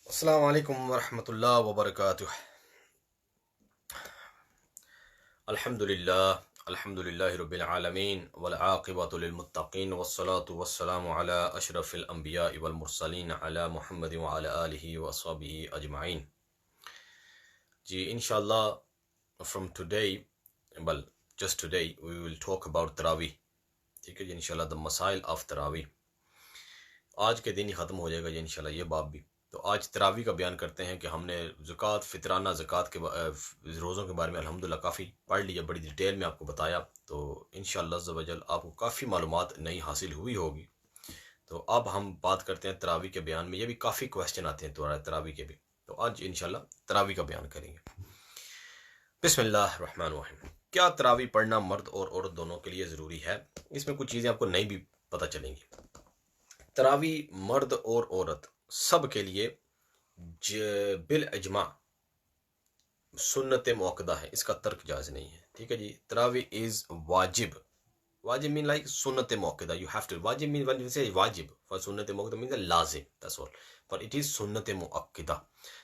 अस्सलाम वालेकुम वरहमतुल्लाहि वबरकातुह। अल्हम्दुलिल्लाहि रब्बिल आलमीन वल आक़िबतु लिल मुत्तक़ीन वस्सलातु वस्सलामु अला अशरफिल अंबियाइ वल मुरसलीन अला मुहम्मद व अला आलिहि व अस्हाबिहि अजमाइन। जी इंशाअल्लाह from today, well just today we will talk about तरावी। ठीक है जी, इंशाअल्लाह द मसाइल ऑफ तरावी। आज के दिन ही ख़त्म हो जाएगा जी इंशाल्लाह ये बाब भी। तो आज तरावी का बयान करते हैं कि हमने ज़कात, फितराना ज़कात के रोज़ों के बारे में अल्हम्दुलिल्लाह काफ़ी पढ़ लिया, बड़ी डिटेल में आपको बताया। तो इंशाअल्लाह अज़्ज़ व जल आपको काफ़ी मालूमात नई हासिल हुई होगी। तो अब हम बात करते हैं तरावी के बयान में। ये भी काफ़ी क्वेश्चन आते हैं तरावी के भी, तो आज इंशाअल्लाह तरावी का बयान करेंगे। बिस्मिल्लाहिर्रहमानिर्रहीम। क्या तरावी पढ़ना मर्द और औरत दोनों के लिए ज़रूरी है? इसमें कुछ चीज़ें आपको नई भी पता चलेंगी। तरावी मर्द और औरत सब के लिए बिल इजमा सुन्नत मुअक्कदा है, इसका तर्क जायज़ नहीं है। ठीक है जी, तरावी इज वाजिब। वाजिब मीन लाइक सुन्नत मुअक्कदा, यू हैव टू। वाजिब मीन व्हेन यू से वाजिब, फॉर सुन्नत मुअक्कदा मीन लाजिम, that's all, but it is sunnat muakkada.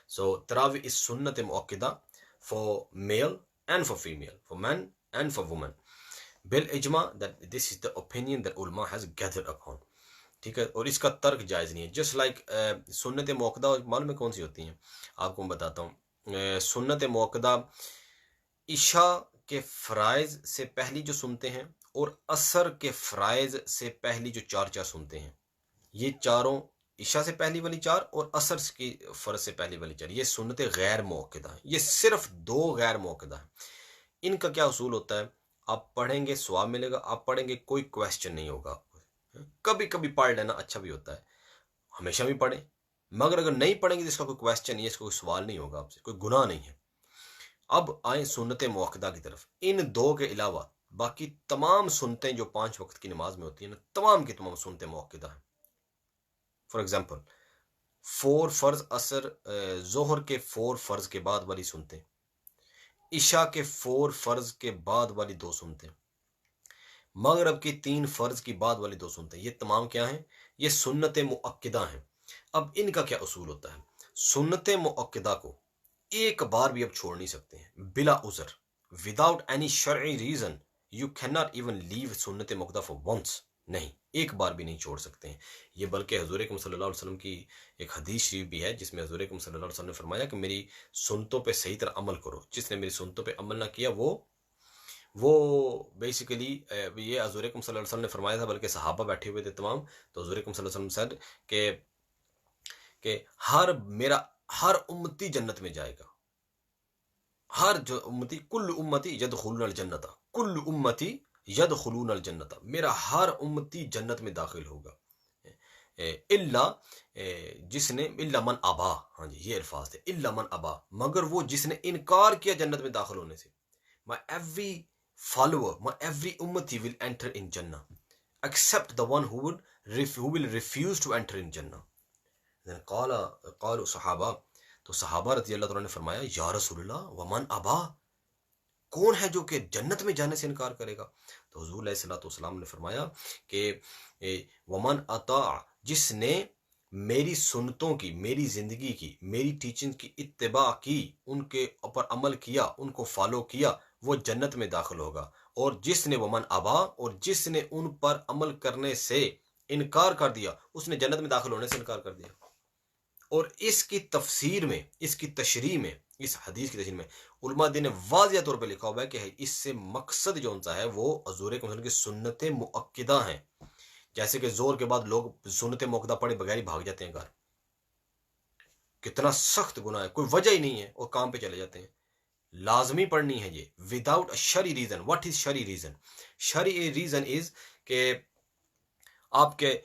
So tarawih is sunnat muakkada for male and for female, for men and for women, bil ijma, that this is the opinion that ulama has gathered upon. ठीक है, और इसका तर्क जायज़ नहीं है। Just like सुन्नत मुअक्कदा मालूम है कौन सी होती हैं? आपको मैं बताता हूँ। सुन्नत मुअक्कदा इशा के फ़राइज़ से पहली जो सुनते हैं और असर के फ़राइज़ से पहली जो चार सुनते हैं, ये चारों, इशा से पहली वाली चार और असर की फ़र्ज से पहली वाली चार, ये सुन्नत गैर मुअक्कदा है। ये सिर्फ दो गैर मुअक्कदा है। इनका क्या उसूल होता है? आप पढ़ेंगे सवाब मिलेगा, आप पढ़ेंगे कोई क्वेश्चन नहीं होगा आपको। कभी कभी पढ़ लेना अच्छा भी होता है, हमेशा भी पढ़ें, मगर अगर नहीं पढ़ेंगे तो इसका कोई क्वेश्चन नहीं है, इसका कोई सवाल नहीं होगा आपसे, कोई गुनाह नहीं है। अब आए सुन्नत मुअक्कदा की तरफ। इन दो के अलावा बाकी तमाम सुन्नतें जो 5 वक्त की नमाज में होती है ना, तमाम की तमाम सुन्नतें मुअक्कदा हैं। फॉर एग्जाम्पल 4 फर्ज असर, जोहर के 4 फर्ज के बाद वाली सुनते, इशा के 4 फर्ज के बाद वाली 2 सुनते, मगरब की 3 फर्ज की बाद वाली 2 सुनते, ये तमाम क्या हैं? ये सुन्नत मुअक्कदा हैं। अब इनका क्या उसूल होता है? सुन्नत मुअक्कदा को एक बार भी अब छोड़ नहीं सकते हैं बिला उज़र, विदाउट एनी शरई reason. You can not even leave सुन्नत मुअक्कदा फॉर वंस, नहीं, एक बार भी नहीं छोड़ सकते हैं ये। बल्कि हज़ूर अकरम सल्लल्लाहु अलैहि वसल्लम की एक हदीस शरीफ भी है जिसमें हज़ूर अकरम सल्लल्लाहु अलैहि वसल्लम ने फरमाया कि मेरी सुन्नतों पे सही तरह अमल करो। जिसने मेरी सुन्नतों पे अमल ना किया वो बेसिकली, ये हज़ूर अकरम सल्लल्लाहु अलैहि वसल्लम ने फरमाया था, बल्कि सहाबा बैठे हुए थे तमाम। तो हज़ूर अकरम सल्लल्लाहु अलैहि वसल्लम सेड कि मेरा हर उम्मती जन्नत में जाएगा। हर जो उम्मती, कुल्लु उम्मती यदखुलूनल जन्नता, कुल्लु उम्मती यदखुलूनल जन्नता, मेरा हर उम्मती जन्नत में दाखिल होगा, इल्ला जिसने, इल्ला मन अबा, हाँ जी ये अल्फाज थे, इल्ला मन अबा, मगर वो जिसने इनकार किया जन्नत में दाखिल होने से। My every follower, my every उम्मती विल एंटर इन जन्ना except the one who will refuse to enter in जन्ना। क़ालू सहाबा, तो सहाबा रज़ी अल्लाह तआला ने फरमाया, या रसूलल्लाह वमन अबा, कौन है जो कि जन्नत में जाने से इनकार करेगा? तो हुज़ूर अलैहिस्सलातु वस्सलाम ने फरमाया कि वमन अता, जिसने मेरी सुन्नतों की, मेरी ज़िंदगी की, मेरी टीचिंग की इत्तिबा की, उनके ऊपर अमल किया, उनको फॉलो किया, वो जन्नत में दाखिल होगा। और जिसने वमन अबा, और जिसने उन पर अमल करने से इनकार कर दिया, उसने जन्नत में दाखिल होने से इनकार कर दिया। और इसकी तफसीर में, इसकी तशरीह में, इस हदीस की तशरीह में उलमा दीन ने वाज़िह तौर पर लिखा हुआ है कि इससे मकसद जो सा है वो हज़ूर की सुन्नत मुअक्कदा हैं। जैसे कि जोर के बाद लोग सुन्नत मुअक्कदा पढ़े बगैर ही भाग जाते हैं घर, कितना सख्त गुनाह है, कोई वजह ही नहीं है और काम पे चले जाते हैं। लाजमी पढ़नी है ये विदाउट अ शरी रीजन। व्हाट इज शरी रीजन? शरी रीजन इज के आपके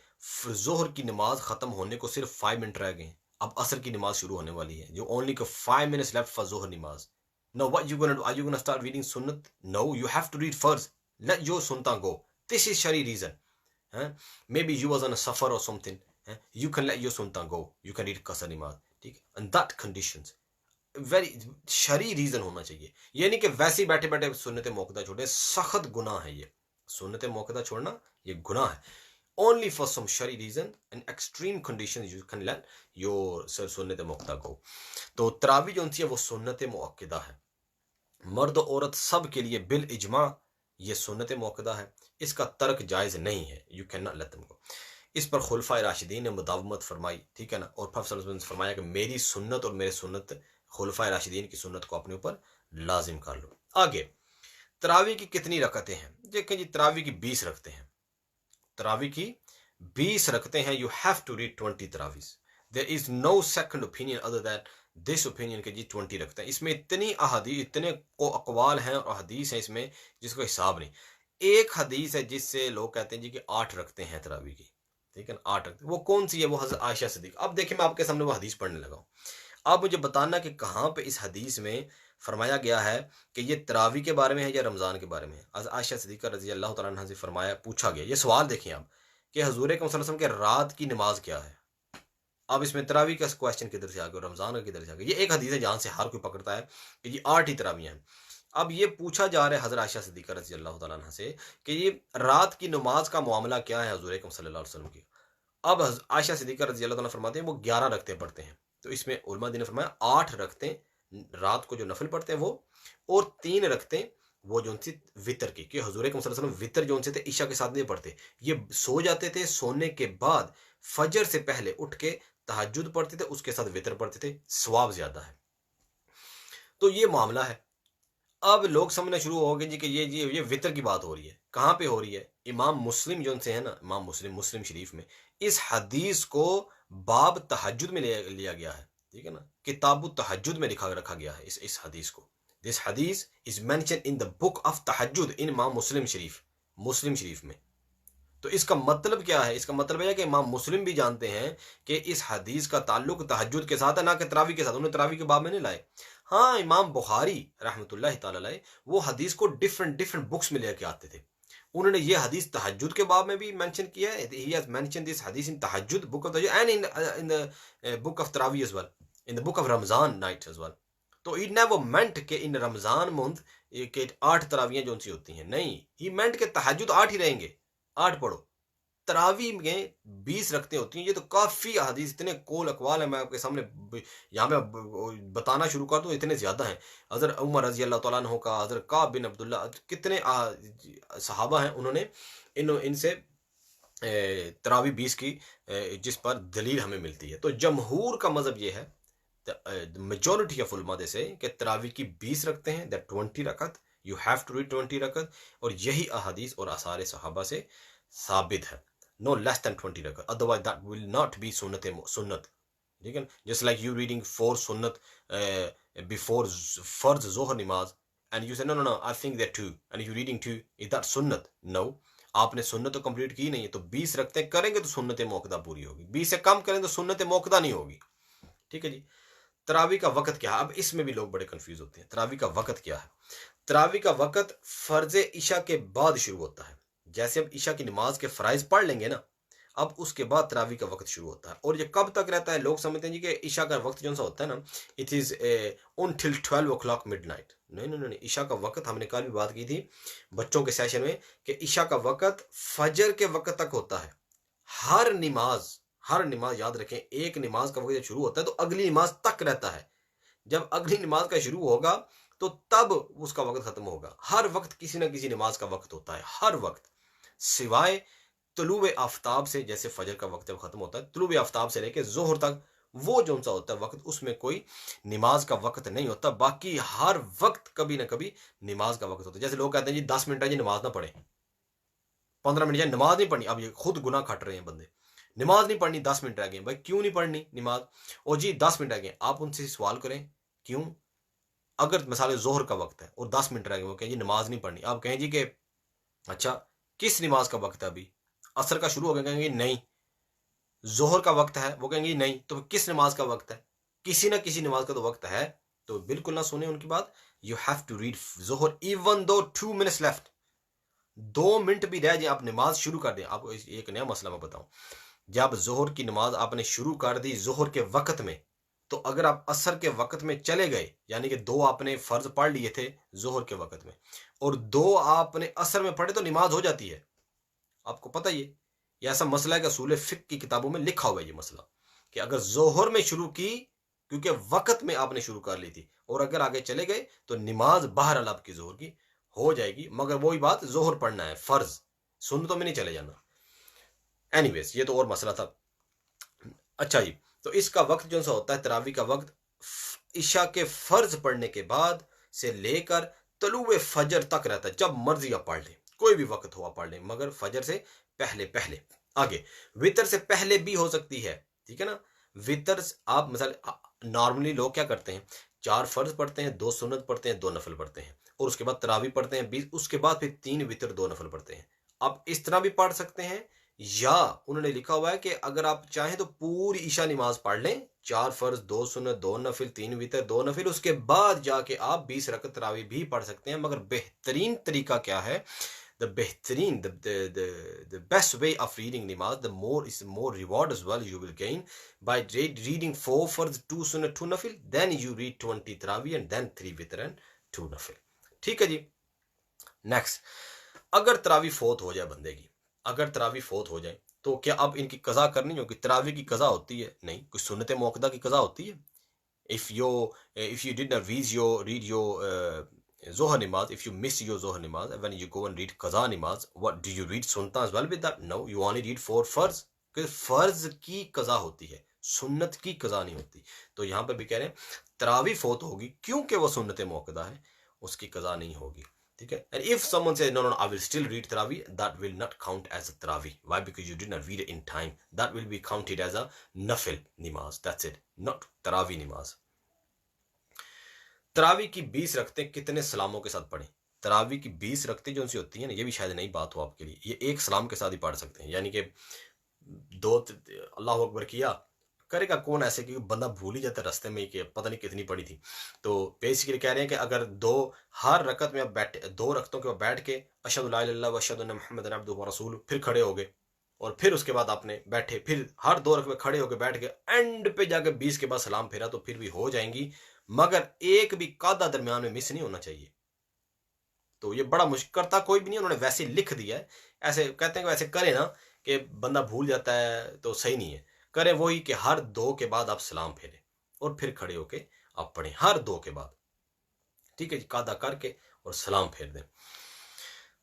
जोहर की नमाज खत्म होने को सिर्फ 5 मिनट रह गए, अब असर की नमाज शुरू होने वाली है, जो ओनली 5 मिनट्स लेफ्ट फॉर जोहर नमाज। Now what you gonna do? Are you gonna start reading sunnat? No, you have to read first. Let your sunnah go. This is shari reason. Maybe you was on a safar or something. You can let your sunnah go. You can read qasar namaz. ठीक है? And that conditions. Very शरी reason होना चाहिए। ये नहीं कि वैसे ही बैठे बैठे सुन्नत मुअक्कदा छोड़े, सख्त गुनाह है ये। सुन्नत मुअक्कदा छोड़ना ये गुनाह है। only for some shari reason and extreme conditions you can learn your सुन्नत मुक्ता को। तो तरावी जो है वो सुन्नत मुअक्कदा है, मर्द औरत सब के लिए बिल इजमा ये सुन्नत मुअक्कदा है, इसका तर्क जायज़ नहीं है, you can not let them go. इस पर खुलफाए राशिदीन ने मुदावमत फरमाई, ठीक है ना, और प्रॉफेट सल्लल्लाहु अलैहि वसल्लम ने फरमाया कि मेरी सुन्नत और मेरे सुन्नत खुलफाए राशिदीन की सुन्नत को अपने ऊपर लाजिम कर लो। आगे तरावी की कितनी रकतें हैं? देखें जी, तरावी की 20 रकतें हैं, तरावी की 20 रकतें हैं। यू हैव टू रीड 20 तरावीज। There is no second opinion other than this opinion के जी 20 रखते हैं। इसमें इतनी अहादीस, इतने को अकवाल हैं और हदीस हैं इसमें जिसका हिसाब नहीं। एक हदीस है जिससे लोग कहते हैं जी कि 8 रखते हैं तरावी की, ठीक है ना, 8 रखते हैं। वो कौन सी है? वो हज़रत आयशा सिद्दीक़। अब देखिए मैं आपके सामने वो हदीस पढ़ने लगा हूँ, आप मुझे बताना कि कहाँ पे इस हदीस में फरमाया गया है कि ये तरावी के बारे में है या रमज़ान के बारे में है। हज़रत आयशा सिद्दीक़ा रज़ी अल्लाह तआला अन्हा से फरमाया, पूछा गया, ये सवाल देखिए आप कि हुज़ूर अकरम सल्लल्लाहु अलैहि वसल्लम के रात की नमाज क्या है। अब इसमें तरावी का क्वेश्चन किधर से आ गया, रमज़ान का किधर से आ गया? ये एक हदीस है जहाँ से हर कोई पकड़ता है कि ये 8 ही तरावियाँ हैं। अब ये पूछा जा रहा है हज़रत आयशा सिद्दीक़ा रज़ी अल्लाह तआला अन्हा से कि ये रात की नमाज का मामला क्या है हुज़ूर अकरम सल्लल्लाहु अलैहि वसल्लम की। अब आयशा सिद्दीक़ा रज़ी अल्लाह तआला फरमाते हैं वो 11 रकतें पढ़ते हैं। तो इसमें उलमा ने फरमाया 8 रकतें रात को जो नफल पढ़ते हैं वो, और 3 रकतें वो जो सी वितर की, कि हुज़ूर अकरम सल्लल्लाहु अलैहि वसल्लम वितर जो से थे ईशा के साथ नहीं पढ़ते, ये सो जाते थे, सोने के बाद फजर से पहले उठ के तहज्जुद पढ़ते थे, उसके साथ वितर पढ़ते थे, सवाब ज्यादा है। तो ये मामला है। अब लोग समझना शुरू हो गए जी कि ये वितर की बात हो रही है। कहाँ पे हो रही है? इमाम मुस्लिम जो से है ना, इमाम मुस्लिम शरीफ में इस हदीस को बाब तहज्जुद में लिया गया है, ठीक है ना, किताबु तहज्जुद में रखा गया है इस हदीस को। दिस हदीस is mention in the book of तहज्जुद इन इमाम मुस्लिम शरीफ में। तो इसका मतलब क्या है? इसका मतलब है कि इमाम मुस्लिम भी जानते हैं कि इस हदीस का ताल्लुक तहज्जुद के साथ है, ना कि तरावी के साथ। उन्होंने तरावी के बाब में नहीं लाए। हाँ, इमाम बुखारी रहमतुल्लाह तआला अलैह वो हदीस को डिफरेंट बुक्स में लेके आते थे। उन्होंने ये हदीस तहज्जुद के बाब में भी मेंशन किया है। ही हैज मेंशन दिस हदीस इन तहज्जुद बुक ऑफ तहज्जुद and in the book of तरावी as well, in the book of रमजान नाइट एज वेल। तो ही नेवर मेंट के इन रमजान मंथ के 8 तरावियां जो सी होती हैं, नहीं, ही मेंट के तहज्जुद 8 ही रहेंगे, 8 पढ़ो। तरावी में 20 रखते होती हैं। ये तो काफ़ी हदीस, इतने कोल अकवाल है, मैं आपके सामने यहाँ में बताना शुरू कर दूँ, इतने ज़्यादा हैं। हज़रत उमर रज़ी अल्लाह तआला अन्हु का, हज़रत काब बिन अब्दुल्ला, कितने सहाबा हैं, उन्होंने इनसे तरावी 20 की जिस पर दलील हमें मिलती है। तो जमहूर का मज़हब ये है, मेजॉरिटी ऑफ उलमा से, कि तरावी की 20 रखते हैं, दैट 20 रकत, यू हैव टू रीड 20 रकत, और यही अहादीस और आसार सहाबा से साबित है। No less than 20 rakat, otherwise that will not be sunnat, ठीक है। Just like you reading 4 sunnat before farz zohar namaz and you say no I think they're 2 and you reading 2, is that sunnat? No, आपने सुन्नत तो complete की नहीं है। तो 20 रखते करेंगे तो सुन्नत मौकदा पूरी होगी, 20 से कम करें तो सुन्नत मौकदा नहीं होगी, ठीक है जी। तरावी का वक़्त क्या है? अब इसमें भी लोग बड़े कंफ्यूज होते हैं। तरावी का वक़्त क्या है? तरावी का वक़्त फर्ज इशा के बाद शुरू होता है। जैसे अब ईशा की नमाज के फ़राइज़ पढ़ लेंगे ना, अब उसके बाद तरावी का वक्त शुरू होता है। और ये कब तक रहता है? लोग समझते हैं जी कि ईशा का वक्त जो सा होता है ना, it is until 12 o'clock midnight। नहीं, ईशा का वक्त, हमने कल भी बात की थी बच्चों के सेशन में कि ईशा का वक्त फजर के वक्त तक होता है। हर नमाज याद रखें, एक नमाज का वक्त जब शुरू होता है तो अगली नमाज तक रहता है। जब अगली नमाज का शुरू होगा तो तब उसका वक्त खत्म होगा। हर वक्त किसी ना किसी नमाज का वक्त होता है, हर वक्त, सिवाय तुलूए आफ्ताब से। जैसे फजर का वक्त जब खत्म होता है, तुलूए आफ्ताब से लेकर जोहर तक वो जो सा होता है वक्त, उसमें कोई नमाज का वक्त नहीं होता। बाकी हर वक्त कभी ना कभी नमाज का वक्त होता है। जैसे लोग कहते हैं जी 10 मिनट है जी नमाज ना पढ़े, 15 मिनट है नमाज नहीं पढ़नी। अब ये खुद गुनाह खट रहे हैं बंदे, नमाज नहीं पढ़नी, 10 मिनट रह गए। भाई क्यों नहीं पढ़नी नमाज? और जी 10 मिनट रह गए, आप उनसे सवाल करें क्यों? अगर मिसाल जोहर का वक्त है और 10 मिनट रह गए, वो कहें जी नमाज नहीं पढ़नी, आप कहें जी कि अच्छा किस नमाज का वक्त है? अभी असर का शुरू हो गया, कहेंगे नहीं। जोहर का वक्त है, वो कहेंगे नहीं। तो किस नमाज का वक्त है? किसी ना किसी नमाज का तो वक्त है। तो बिल्कुल ना सुने उनकी बात। यू हैव टू रीड जोहर इवन दो 2 मिनट्स लेफ्ट, 2 मिनट भी रह जाए, आप नमाज शुरू कर दें। आपको एक नया मसला मैं बताऊं, जब जोहर की नमाज आपने शुरू कर दी जोहर के वक्त में, तो अगर आप असर के वक्त में चले गए, यानी कि 2 आपने फर्ज पढ़ लिए थे जोहर के वक्त में और 2 आपने असर में पढ़े, तो नमाज हो जाती है। आपको पता ही है ये ऐसा मसला है कि उसूल फिक्र की किताबों में लिखा हुआ है ये मसला कि अगर जोहर में शुरू की, क्योंकि वक्त में आपने शुरू कर ली थी, और अगर आगे चले गए तो नमाज बहरहाल आपकी जोहर की हो जाएगी, मगर वही बात जोहर पढ़ना है फर्ज, सुन्नतों में नहीं चले जाना। एनीवेज ये तो और मसला था। अच्छा जी, तो इसका वक्त जो सा होता है तरावी का वक्त ईशा के फर्ज पढ़ने के बाद से लेकर तलुए फजर तक रहता है, जब मर्जी आप पढ़ लें, कोई भी वक्त हो आप पढ़ लें, मगर फजर से पहले पहले। आगे वितर से पहले भी हो सकती है, ठीक है ना। वितर आप मिसाल नॉर्मली लोग क्या करते हैं, 4 फर्ज पढ़ते हैं, 2 सुन्नत पढ़ते हैं, 2 नफल पढ़ते हैं, और उसके बाद तरावी पढ़ते हैं 20, उसके बाद फिर 3 वितर 2 नफल पढ़ते हैं। आप इस तरह भी पढ़ सकते हैं, या उन्होंने लिखा हुआ है कि अगर आप चाहें तो पूरी ईशा नमाज पढ़ लें, 4 फर्ज, 2 सुन्नत, 2 नफिल, 3 वितर, 2 नफिल, उसके बाद जाके आप 20 रकत तरावी भी पढ़ सकते हैं। मगर बेहतरीन तरीका क्या है, the best way of reading namaz, the more reward as well you will gain by reading 4 farz, 2 sunnah, 2 nafil, then you read 20 tarawih and then 3 witr and 2 nafil। ठीक है जी। नेक्स्ट, अगर तरावी फोत हो जाए बंदे की, अगर तरावी फोत हो जाए तो क्या अब इनकी कज़ा करनी होगी? तरावी की कज़ा होती है? नहीं, कुछ सुन्नत मौक़दा की कज़ा होती है। if you did not read your Zohar namaz, if you miss your Zohar namaz, when you go and read Qaza namaz, what do you read sunnah as well with that? No, you only read 4 फर्ज, क्योंकि फर्ज की कज़ा होती है, सुन्नत की कज़ा नहीं होती। तो यहाँ पर भी कह रहे हैं तरावी फोत होगी, क्योंकि वो सुन्नत मौक़दा है, उसकी कज़ा नहीं होगी, ठीक है। And if someone says no, I will still read tarawih, that will not count as a tarawih. Why? Because you did not read it in time. That will be counted as a nafil namaz. That's it, not tarawih namaz. तरावी की 20 रकतें कितने सलामों के साथ पढ़ें? तरावी की 20 रकतें जो उनसे होती हैं ना, ये भी शायद नई बात हो आपके लिए, ये एक सलाम के साथ ही पढ़ सकते हैं, यानी कि 2 अल्लाह अकबर किया, करेगा कौन ऐसे कि बंदा भूल ही जाता है रास्ते में कि पता नहीं कितनी पड़ी थी। तो बेसिकली कह रहे हैं कि अगर हर रकत में आप बैठे, 2 रकतों के बैठ के अशहदु ला इलाहा इल्लल्लाह व अशहदु अन्ना मुहम्मदन अब्दुहु व रसूलुहु, फिर खड़े हो गए, और फिर उसके बाद आपने बैठे, फिर हर 2 रकत में खड़े होकर बैठ के एंड पे जाकर 20 के बाद सलाम फेरा, तो फिर भी हो जाएंगी, मगर एक भी कादा दरमियान में मिस नहीं होना चाहिए। तो ये बड़ा मुश्किल करता कोई भी नहीं, उन्होंने वैसे लिख दिया है, ऐसे कहते हैं कि वैसे करें ना कि बंदा भूल जाता है तो सही नहीं है, करें वही कि हर 2 के बाद आप सलाम फेरें और फिर खड़े होके आप पढ़ें हर 2 के बाद, ठीक है जी, कादा करके और सलाम फेर दें।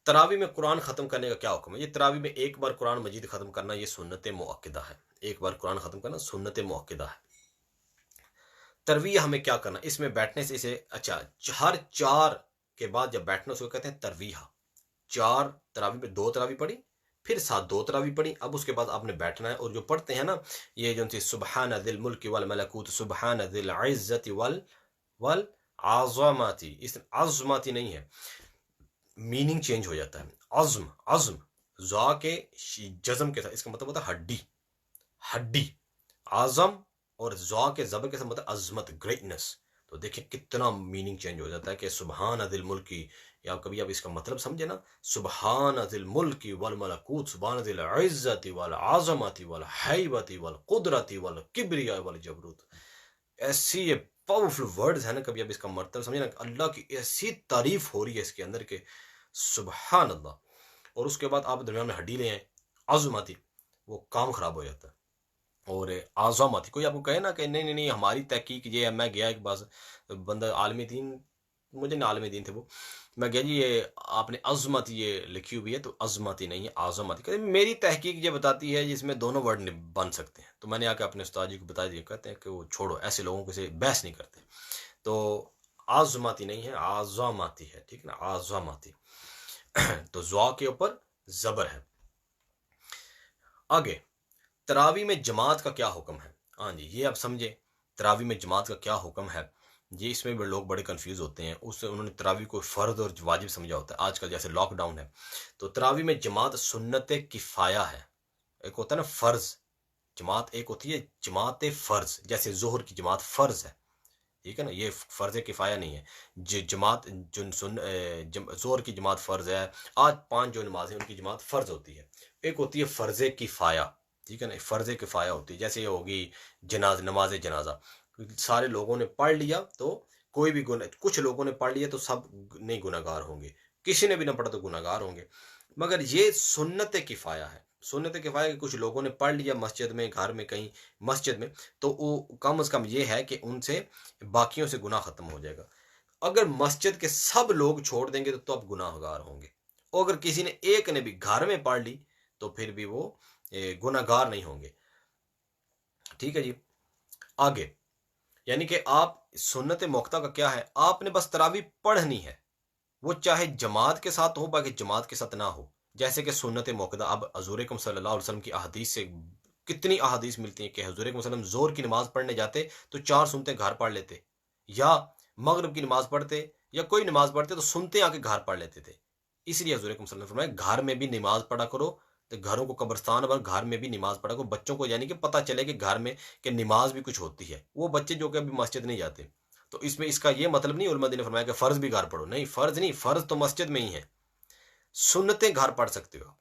तरावी में कुरान ख़त्म करने का क्या हुक्म है? ये तरावी में एक बार कुरान मजीद ख़त्म करना ये सुन्नत मुअक्कदा है, एक बार कुरान ख़त्म करना सुन्नत मुअक्कदा है। तरविया हमें क्या करना, इसमें बैठने से इसे, अच्छा, हर 4 के बाद जब बैठना उसको कहते हैं तरविया। 4 तरावी पे 2 तरावी पढ़ी, फिर 7 2 तरावी पढ़ी, अब उसके बाद आपने बैठना है। और जो पढ़ते हैं ना ये जो सुबहान दिल मुल्क वल मलकूत, सुबहान दिल इज्जति वल आज़माती, इस आज़माती नहीं है, मीनिंग चेंज हो जाता है। अज़्म, अज़्म ज़ा के जज़म के साथ, इसका मतलब होता है हड्डी, हड्डी। आज़म और ज़ा के ज़बर के साथ मतलब अज़मत, ग्रेटनेस। तो देखिए कितना मीनिंग चेंज हो जाता है कि सुबहान दिल मुल्की, या कभी आप इसका मतलब समझे ना, सुबहान दिल मुल्की वल मलकूत, सुबहान दिल इज्जति वल आज़मती वल हैबती वल कुदरती वल किब्रिया वल जबरूत। ऐसी ये पावरफुल वर्ड्स है ना, कभी आप इसका मतलब समझे ना, अल्लाह की ऐसी तारीफ हो रही है इसके अंदर के सुबहान अल्लाह। और उसके बाद आप दरमियान में हड्डी ले आए आज़माती, वो काम खराब हो जाता है। और आज़माती, कोई आपको कहे ना कि नहीं नहीं नहीं हमारी तहकीक ये है, मैं गया एक बार बंदा आलमी दीन, मुझे ना आलमी दीन थे वो, मैं गया जी ये आपने अज़मत ये लिखी हुई है, तो अज़मती नहीं है आज़माती। कहते मेरी तहकीक ये बताती है जिसमें दोनों वर्ड बन सकते हैं। तो मैंने आके अपने उस्ताद जी को बता दिया, कहते हैं कि वो छोड़ो, ऐसे लोगों से बहस नहीं करते। तो आज़माती नहीं है, आज़माती है, ठीक है ना, आज़माती। तो ज़ा के ऊपर ज़बर है। आगे तरावी में जमात का क्या हुक्म है? हाँ जी, ये आप समझे तरावी में जमात का क्या हुक्म है। ये इसमें भी लोग बड़े कंफ्यूज होते हैं, उससे उन्होंने तरावी को फ़र्द और वाजिब समझा होता है। आजकल जैसे लॉकडाउन है तो तरावी में जमात सुन्नत किफ़ाया है। एक होता है ना फ़र्ज जमात, एक होती है जमात फ़र्ज, जैसे जोहर की जमात फ़र्ज है, ठीक है ना, ये फ़र्ज किफ़ाया नहीं है। जमात जो जोहर की जमात फ़र्ज है, आज 5 जो नमाज है उनकी जमात फ़र्ज होती है। एक होती है फ़र्ज किफ़ाया, ठीक है ना, फ़र्ज किफ़ाया होती है, जैसे ये होगी नमाज जनाजा, सारे लोगों ने पढ़ लिया तो कोई भी कुछ लोगों ने पढ़ लिया तो सब नहीं गुनाहगार होंगे, किसी ने भी ना पढ़ा तो गुनाहगार होंगे। मगर ये सुन्नत किफ़ाया है, सुन्नत किफ़ाया कि कुछ लोगों ने पढ़ लिया मस्जिद में, घर में, कहीं मस्जिद में, तो वो कम से कम ये है कि उनसे बाकियों से गुनाह ख़त्म हो जाएगा। अगर मस्जिद के सब लोग छोड़ देंगे तो अब गुनाहगार होंगे, और अगर किसी ने एक ने भी घर में पढ़ ली तो फिर भी वो गुनाहगार नहीं होंगे। ठीक है जी। आगे, यानी कि आप सुन्नत मौक़िता का क्या है, आपने बस तरावी पढ़नी है, वो चाहे जमात के साथ हो, बाकी जमात के साथ ना हो। जैसे कि सुन्नत मौक़िता, अब हज़ूर अकरम सल्लल्लाहु अलैहि वसल्लम की अहादीस से कितनी अहादीस मिलती हैं कि हज़ूर अकरम सल्लल्लाहु अलैहि वसल्लम ज़ोहर की नमाज़ पढ़ने जाते तो 4 सुन्नतें घर पढ़ लेते, या मगरिब की नमाज़ पढ़ते या कोई नमाज़ पढ़ते तो सुन्नतें आके घर पढ़ लेते थे। इसलिए हज़ूर अकरम सल्लल्लाहु अलैहि वसल्लम ने फरमाया घर में भी नमाज़ पढ़ा करो, तो घरों को कब्रिस्तान बना, घर में भी नमाज़ पढ़ा करो, बच्चों को यानी कि पता चले कि घर में कि नमाज़ भी कुछ होती है। वो बच्चे जो कि अभी मस्जिद नहीं जाते। तो इसमें इसका ये मतलब नहीं उलमा ने फरमाया कि फ़र्ज़ भी घर पढ़ो, नहीं, फ़र्ज़ नहीं, फ़र्ज़ तो मस्जिद में ही है। सुन्नतें घर पढ़ सकते हो।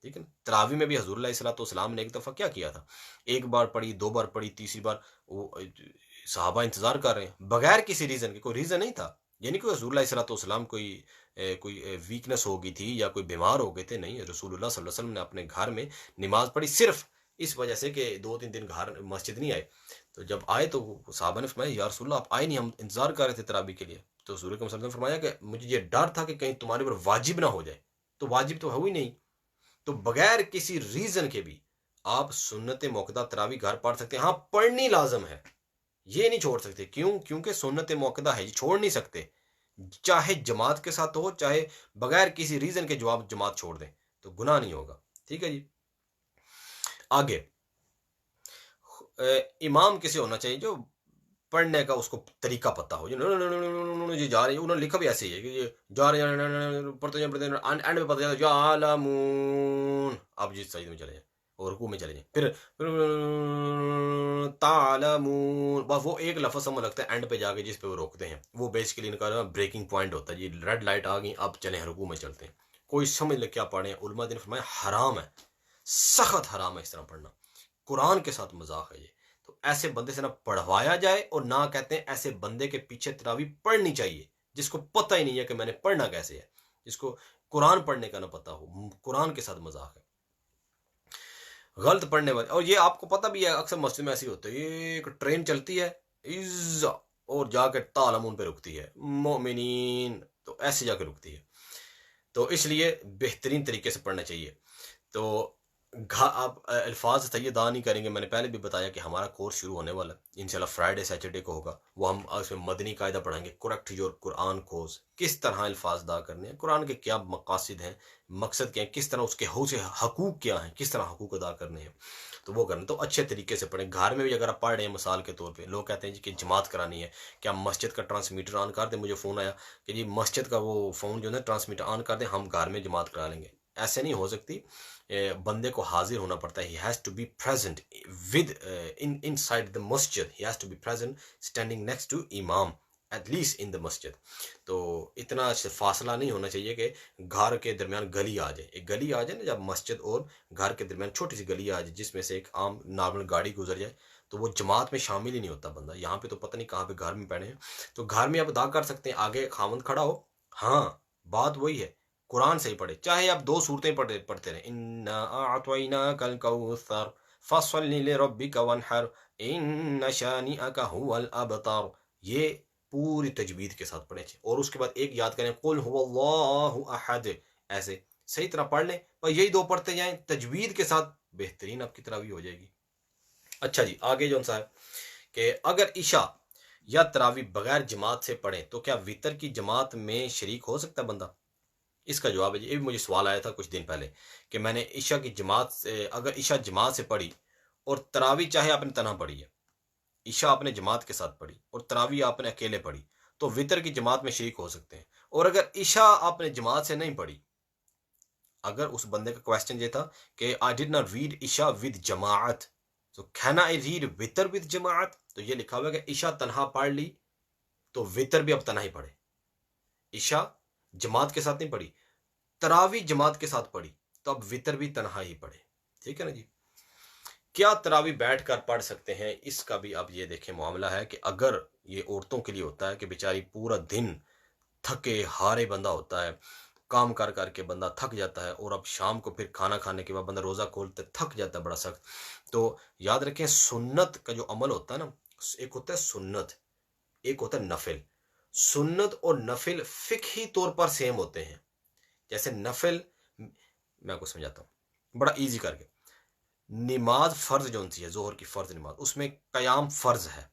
ठीक है ना? तरावी में भी हज़ूर अलैहिस्सलाम ने एक दफ़ा क्या किया था, एक बार पढ़ी, 2 बार पढ़ी, तीसरी बार वो सहाबा इंतज़ार कर रहे हैं, बगैर किसी रीज़न के, कोई रीज़न नहीं था। ये नहीं कि हज़ूर अलैहिस्सलाम कोई वीकनेस हो गई थी या कोई बीमार हो गए थे, नहीं, रसूलुल्लाह सल्लल्लाहु अलैहि वसल्लम ने अपने घर में नमाज़ पढ़ी सिर्फ़ इस वजह से कि 2-3 दिन घर मस्जिद नहीं आए। तो जब आए तो सहाबा ने फरमाया, या रसूलल्लाह आप आए नहीं, हम इंतज़ार कर रहे थे तरावी के लिए। तो हज़ूर अकरम सल्लल्लाहु अलैहि वसल्लम ने फरमाया कि मुझे ये डर था कि कहीं तुम्हारे ऊपर वाजिब ना हो जाए। तो वाजिब तो हुई नहीं। तो बगैर किसी रीजन के भी आप सुन्नत मौक़िता तरावी घर पढ़ सकते हैं। हाँ, पढ़नी लाजम है, ये नहीं छोड़ सकते। क्यों? क्योंकि सुन्नत मौक़िता है, ये छोड़ नहीं सकते। चाहे जमात के साथ हो, चाहे बगैर किसी रीजन के जवाब जमात छोड़ दें तो गुनाह नहीं होगा। ठीक है जी। आगे, इमाम किसे होना चाहिए जो पढ़ने का उसको तरीका पता हो। ये जा रहे हैं, उन्होंने लिखा भी ऐसे ही है कि ये जा रहे हैं, पढ़ते हैं, एंड में पता चला यालमून, आप जिस साइड में चले जाए और रुकू में चले जाए, फिर तालमून, बस वो एक लफ्ज़ समझ लगता है एंड पे जाके जिस पे वो रोकते हैं, वो बेसिकली इनका ब्रेकिंग पॉइंट होता है जी। रेड लाइट आ गई, अब चले हैं, रुकू में चलते हैं। कोई समझ ले क्या पढ़े, उलमा ने फरमाया हराम है, सख्त हराम है इस तरह पढ़ना, कुरान के साथ मजाक है ये। तो ऐसे बंदे से ना पढ़वाया जाए, और ना कहते हैं ऐसे बंदे के पीछे तरावी पढ़नी चाहिए जिसको पता ही नहीं है कि मैंने पढ़ना कैसे है, जिसको कुरान पढ़ने का ना पता हो, कुरान के साथ मजाक है, गलत पढ़ने वाले। और ये आपको पता भी है, अक्सर मस्जिद में ऐसी होता है, ये एक ट्रेन चलती है इज़्ज़ा और जाकर तालमून पे रुकती है, मोमिनीन, तो ऐसे जाकर रुकती है। तो इसलिए बेहतरीन तरीके से पढ़ना चाहिए। तो आप अल्फाज तय्यदा नहीं करेंगे। मैंने पहले भी बताया कि हमारा कोर्स शुरू होने वाला है इंशाल्लाह, फ्राइडे सैटरडे को होगा। वो हम उसमें मदनी कायदा पढ़ाएंगे, करेक्ट योर कुरान कोर्स, किस तरह अल्फाज अदा करने हैं, कुरान के क्या मकासद हैं, मकसद क्या है, किस तरह उसके हकूक क्या हैं, किस तरह हकूक अदा करने हैं, तो वो करना। तो अच्छे तरीके से पढ़ें। घर में भी अगर आप पढ़ रहे हैं, मिसाल के तौर पे लोग कहते हैं जी कि जमात करानी है, क्या मस्जिद का ट्रांसमीटर ऑन कर दें, मुझे फ़ोन आया कि जी मस्जिद का वो फ़ोन जो है ट्रांसमीटर ऑन कर दें, हम घर में जमात करा लेंगे। ऐसे नहीं हो सकती। बंदे को हाजिर होना पड़ता है, he has to be present with inside the masjid, he has to be present standing next to imam at least in the masjid। तो इतना फासला नहीं होना चाहिए कि घर के दरमियान गली आ जाए। एक गली आ जाए ना, जब मस्जिद और घर के दरमियान छोटी सी गली आ जाए जिसमें से एक आम नॉर्मल गाड़ी गुजर जाए, तो वो जमात में शामिल ही नहीं होता बंदा। यहाँ पे तो पता नहीं कहाँ पे घर में पड़े हैं। तो घर में आप अदा कर सकते हैं, आगे खामद खड़ा हो, हाँ बात वही है, कुरान से ही पढ़े, चाहे आप 2 सूरतें पढ़ते रहे, इन्ना अअतैनाकल कौसर फसल्लि लिरब्बिका वनहर इन्न शानिअका हुवल अबतर। ये पूरी तजवीद के साथ पढ़े थे, और उसके बाद एक याद करें, कुल हुवल्लाहु अहद, ऐसे सही तरह पढ़ लें। पर यही 2 पढ़ते जाएं तजवीद के साथ, बेहतरीन आपकी तरावी हो जाएगी। अच्छा जी, आगे जो सा है कि अगर इशा या तरावी बगैर जमात से पढ़े तो क्या वितर की जमात में शरीक हो सकता है बंदा? इसका जवाब है जी, ये भी मुझे सवाल आया था कुछ दिन पहले कि मैंने ईशा की जमात से, अगर ईशा जमात से पढ़ी और तरावी चाहे आपने तनहा पढ़ी है, ईशा आपने जमात के साथ पढ़ी और तरावी आपने अकेले पढ़ी, तो वितर की जमात में शरीक हो सकते हैं। और अगर ईशा आपने जमात से नहीं पढ़ी, अगर उस बंदे का क्वेश्चन ये था कि आई डिड नॉट रीड ईशा विद जमात, तो कैन आई रीड वितर विद जमात, तो ये लिखा हुआ है कि ईशा तनहा पढ़ ली तो वितर भी अब तनहा ही पढ़े। ईशा जमात के साथ नहीं पढ़ी, तरावी जमात के साथ पढ़ी, तो अब वितर भी तनहा ही पढ़े। ठीक है ना जी। क्या तरावी बैठकर पढ़ सकते हैं, इसका भी अब ये देखें मामला है कि अगर ये औरतों के लिए होता है कि बेचारी पूरा दिन थके हारे बंदा होता है, काम कर करके बंदा थक जाता है, और अब शाम को फिर खाना खाने के बाद बंदा रोज़ा खोलते थक जाता है बड़ा सख्त। तो याद रखें, सुन्नत का जो अमल होता है ना, एक होता है सुन्नत, एक होता है नफिल। सुन्नत और नफिल फिकही तौर पर सेम होते हैं। जैसे नफिल, मैं आपको समझाता हूँ बड़ा इजी करके। नमाज फर्ज जो सी है, जोहर की फर्ज नमाज, उसमें कयाम फर्ज है,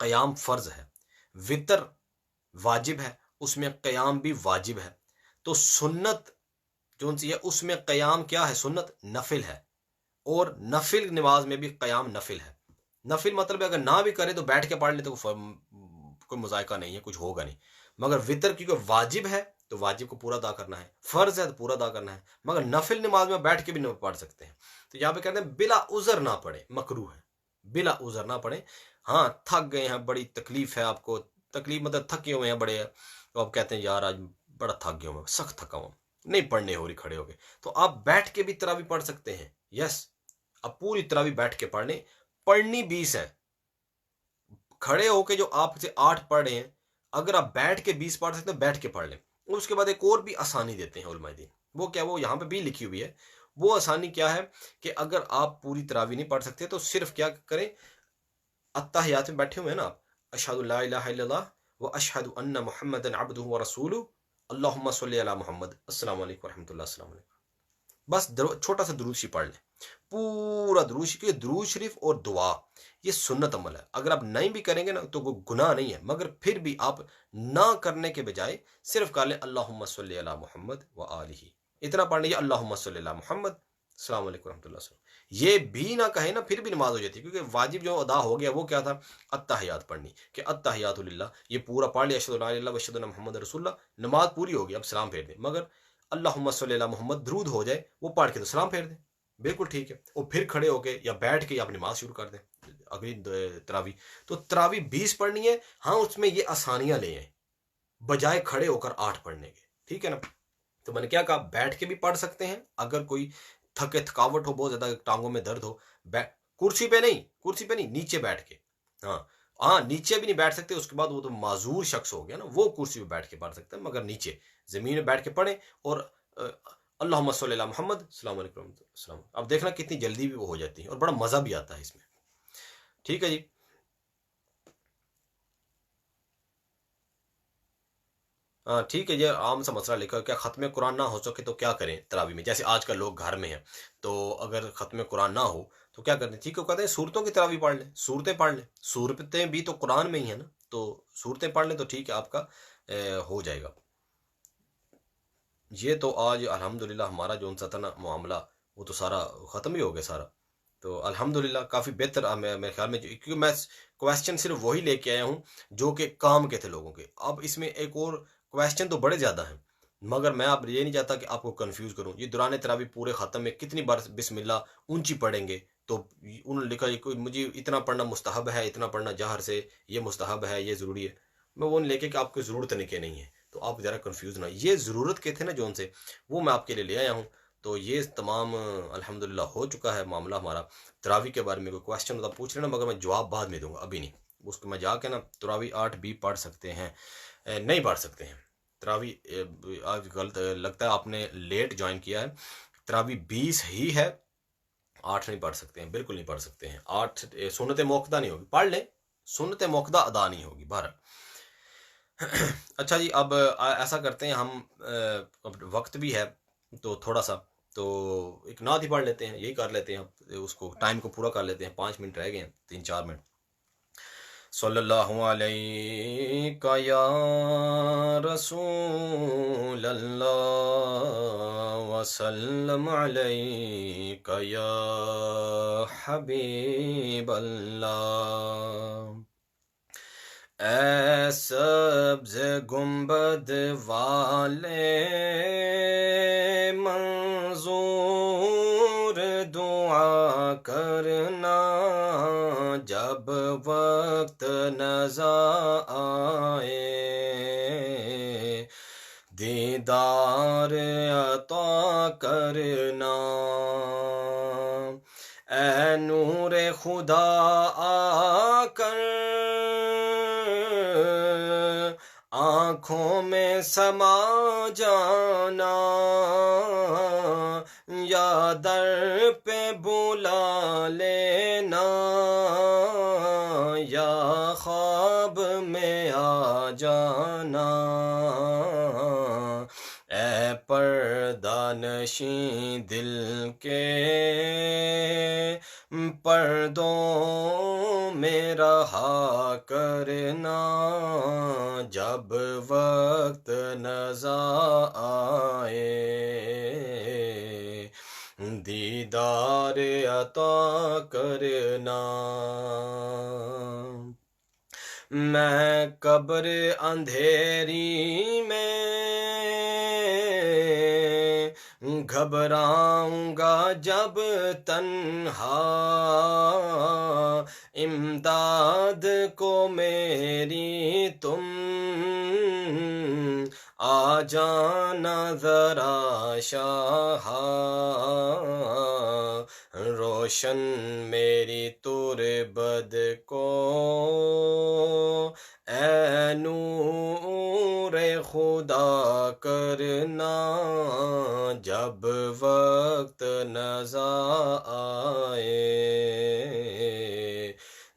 कयाम फर्ज है। वितर वाजिब है, उसमें कयाम भी वाजिब है। तो सुन्नत जो सी है उसमें कयाम क्या है, सुन्नत नफिल है, और नफिल नमाज में भी कयाम नफिल है। नफिल मतलब अगर ना भी करे तो बैठ के पढ़ ले तो कोई मुजायका नहीं है, कुछ होगा नहीं। मगर वितर क्योंकि वाजिब है तो वाजिब को पूरा अदा करना है, फर्ज है तो पूरा अदा करना है। मगर नफिल नमाज में बैठ के भी नहीं पढ़ सकते हैं। तो यहाँ पे कहते हैं बिला उजर ना पढ़े, मकरू है, बिला उजर ना पढ़े। हाँ, थक गए हैं, बड़ी तकलीफ है आपको, तकलीफ मतलब थके हुए हैं बड़े, तो आप कहते हैं यार आज बड़ा थक गया हूँ, सख्त थका हूँ, नहीं पढ़ने हो रही खड़े होके, तो आप बैठ के भी तरावी पढ़ सकते हैं। यस, अब पूरी तरावी बैठ के पढ़ने, पढ़नी 20 है। खड़े होके जो आपसे 8 पढ़ रहे हैं, अगर आप बैठ के 20 पढ़ सकते हैं बैठ के पढ़ लें। उसके बाद एक और भी आसानी देते हैं उलमाए दीन, वो क्या, वो यहाँ पे भी लिखी हुई है। वो आसानी क्या है कि अगर आप पूरी तरावी नहीं पढ़ सकते तो सिर्फ क्या करें, अत्तहियात में बैठे हुए हैं ना आप, अशहदु ला इलाहा इल्लल्लाह व अशहदु अन्ना मुहम्मदन अब्दुहु व रसूलुहु अल्लाहुम्मा सल्लि अला मुहम्मद अस्सलामु अलैकुम व रहमतुल्लाह, अस्सलामु अलैकुम। बस छोटा सा दुरूद शरीफ पढ़ लें, पूरा दुरूद शरीफ, क्योंकि दुरूद शरीफ और दुआ ये सुन्नत अमल है। अगर आप नहीं भी करेंगे ना तो वो गुनाह नहीं है, मगर फिर भी आप ना करने के बजाय सिर्फ कर लें अल्लाहुम्मा सल्लि अला मुहम्मद व आलिही, इतना पढ़ लीजिए अल्लाहुम्मा सल्लि अला मुहम्मद अस्सलामु अलैकुम रहमतुल्लाह। ये भी ना कहे ना फिर भी नमाज हो जाती है, क्योंकि वाजिब जो अदा हो गया वो क्या था, अत्तहियात पढ़नी, कि अत्तहियातु लिल्लाह, ये पूरा पढ़ लिया, अशहदु ला इलाहा इल्लल्लाह व अशहदु अन्ना मुहम्मदन रसूलुल्लाह, नमाज पूरी हो गई, अब सलाम फेर दें। मगर अल्लाहुम्मा सल्लि अला मोहम्मद दरूद हो जाए, वो पढ़ के तो सलाम फेर दें, बिल्कुल ठीक है। और फिर खड़े होके या बैठ के आप नमाज शुरू कर दें अगली तरावी। तो तरावी 20 पढ़नी है, हाँ उसमें ये आसानियां ले आए बजाय खड़े होकर 8 पढ़ने के, ठीक है ना। तो मैंने क्या कहा, बैठ के भी पढ़ सकते हैं, अगर कोई थकावट हो, बहुत ज्यादा टांगों में दर्द हो, कुर्सी पे नहीं, कुर्सी पे नहीं, नीचे बैठ के। हाँ हाँ, नीचे भी नहीं बैठ सकते, उसके बाद वो तो माजूर शख्स हो गया ना, वो कुर्सी पे बैठ के पढ़ सकते हैं, मगर नीचे जमीन में बैठ के पढ़े। और अल्लाहुम्मा सल्लि अला मुहम्मद अस्सलामु अलैकुम सलाम, अब देखना कितनी जल्दी भी वो हो जाती है और बड़ा मजा भी आता है इसमें, ठीक है जी। हाँ ठीक है, ये आम सा मसला लिखा है, क्या ख़त्म कुरान ना हो सके तो क्या करें तरावी में। जैसे आजकल लोग घर में हैं, तो अगर ख़त्म कुरान ना हो तो क्या करते हैं, ठीक है, कहते हैं सूरतों की तरावी पढ़ लें, सूरतें पढ़ लें, सूरतें भी तो कुरान में ही है ना, तो सूरतें पढ़ लें तो ठीक है, आपका हो जाएगा। ये तो आज अल्हम्दुलिल्लाह हमारा जो सा था ना मामला, वो तो सारा ख़त्म ही हो गया सारा। तो अल्हम्दुलिल्लाह काफ़ी बेहतर मेरे ख्याल में, क्योंकि मैं क्वेश्चन सिर्फ वही लेके आया हूँ जो कि काम के थे लोगों के। अब इसमें एक और क्वेश्चन तो बड़े ज़्यादा हैं, मगर मैं आप ये नहीं चाहता कि आपको कंफ्यूज करूँ। ये दौरान तरावी पूरे ख़त्म में कितनी बार बिस्मिल्लाह ऊंची पढ़ेंगे, तो उन्होंने लिखा ये कोई मुझे इतना पढ़ना मुस्तहब है, इतना पढ़ना जहर से ये मुस्तहब है, ये ज़रूरी है। मैं वो नहीं लेके कि आपको ज़रूरत नहीं है, तो आप ज़रा कंफ्यूज ना, ये ज़रूरत के थे ना जो उनसे, वो मैं आपके लिए ले आया हूँ। तो ये तमाम अल्हम्दुलिल्लाह हो चुका है मामला हमारा। तरावी के बारे में कोई क्वेश्चन होता पूछ लेना, मगर मैं जवाब बाद में दूंगा, अभी नहीं। उसको मैं जाके ना तरावी 8 भी पढ़ सकते हैं, नहीं पढ़ सकते हैं तरावी। आज गलत लगता है आपने लेट ज्वाइन किया है, तरावी 20 ही है, 8 नहीं पढ़ सकते हैं, बिल्कुल नहीं पढ़ सकते हैं। 8 सुन्नत मौक़दा नहीं होगी, पढ़ लें, सुन्नत मौक़दा अदा नहीं होगी बहर। अच्छा जी, अब ऐसा करते हैं हम, अब वक्त भी है तो थोड़ा सा, तो एक नात ही पढ़ लेते हैं, यही कर लेते हैं, उसको टाइम को पूरा कर लेते हैं, 5 मिनट रह गए हैं, 3-4 मिनट। सल्लल्लाहु अलैका या रसूल अल्लाह वसल्लम अलैका या हबीब अल्लाह। ऐ सब्ज़ गुंबद वाले मंजूर दुआ करना, जब वक्त नज़ा आए दीदार अता करना। ऐ नूर खुदा आकर आँखों में समा जाना, या दर पे बुला लेना, या ख्वाब में आ जाना। ए पर्दानशी दिल के पर्दों में रहा करना, जब वक्त नज़र आए दीदार अता करना। मैं कब्र अंधेरी में घबराऊंगा जब तन्हा, इमदाद को मेरी तुम आ जाना ज़रा शाहा। रोशन मेरी तुरबद को ए नूरे खुदा करना, जब वक्त नज़र आए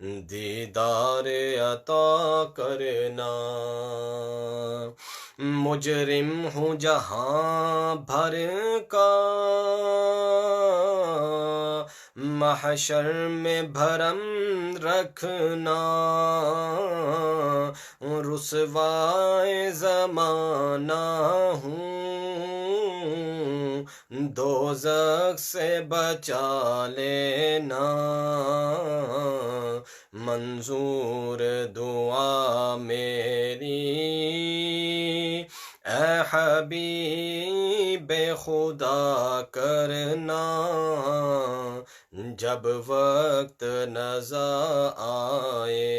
दीदार अता करना। मुजरिम हूँ जहाँ भर का, महशर में भरम रखना, रुसवाए ज़माना हूँ, दोज़ख से बचा लेना। मंजूर दुआ मेरी ए हबीब खुदा करना, जब वक्त नज़र आए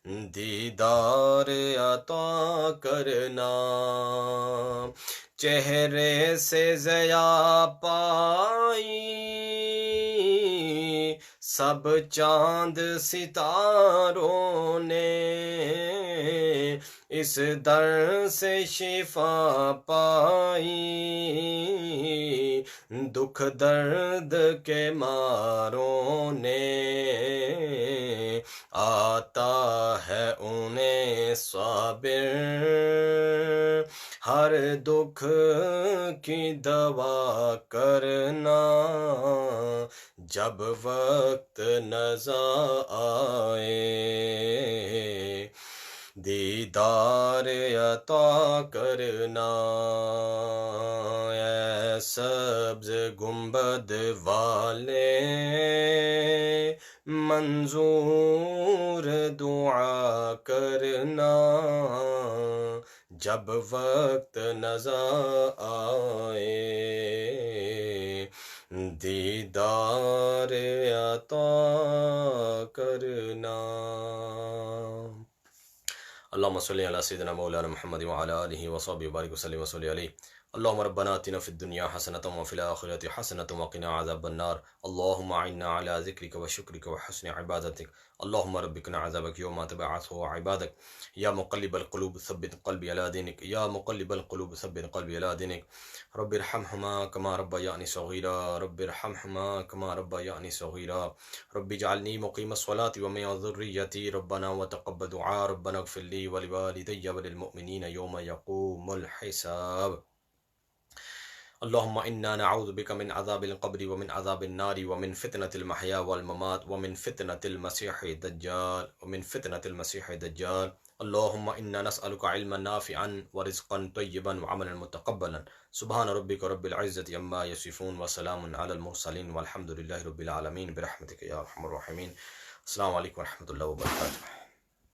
दीदार अता करना। चेहरे से ज़या पाई सब चांद सितारों ने, इस दर से शिफा पाई दुख दर्द के मारों ने। आता है उन्हें साबिर हर दुख की दवा करना, जब वक्त नज़र आए दीदार अता करना। ऐ सब्ज़ गुंबद वाले मंजूर दुआ करना, जब वक्त नज़र आए दीदार अता करना। अल्लाहुम्मा सल्लि अला सय्यिदिना मौलाना मुहम्मद व अला आलिहि व सहबिहि बारिक वसल्लिम वसल्लि अलैहि। अल्लाहुम्मा रब्बना आतिना फिद दुनिया हसनतन व फिल आखिरति हसनतन व क़िना अज़ाबन नार। अल्लाहुम्मा अइन्ना अला ज़िक्रिका व शुक्रिका व हुस्नि इबादतिक। अल्लाहुम्मा रब्बि क़िना अज़ाबक यौमा तबअसु इबादक। या मुक़ल्लिबल क़ुलूब सब्बित क़ल्बी अला दीनिक, या मुक़ल्लिबल क़ुलूब सब्बित क़ल्बी अला दीनिक। रब्बिरहमहुमा कमा रब्बयानी सग़ीरा, रब्बिरहमहुमा कमा रब्बयानी सग़ीरा। रब्बि जअलनी मुक़ीमस स्वलाति व मिन ज़ुर्रिय्यती, रब्बना व तक़ब्बल दुआ, रब्बना इग़फ़िर ली व लिवालिदैया व लिलमुअ्मिनीना यौमा यक़ूमुल हिसाब। अल्लाहुम्मा इन्ना नअऊज़ु बिका मिन अज़ाबिल क़ब्रि व मिन अज़ाबिन नारि व मिन फ़ितनतिल महया वल ममात व मिन फ़ितनतिल मसीहिद दज्जाल व मिन फ़ितनतिल मसीहिद दज्जाल। अल्लाहुम्मा इन्ना नस्अलुका इल्मन नाफ़िअन व रिज़्क़न तय्यिबन व अमलन मुतक़ब्बलन। सुब्हान रब्बिका रब्बिल इज़्ज़ति अम्मा यसिफ़ून व सलामुन अलल मुरसलीन वल्हम्दुलिल्लाहि रब्बिल आलमीन बिरहमतिका या अरहमर राहिमीन। अस्सलामु अलैकुम व रहमतुल्लाहि व बरकातुहू।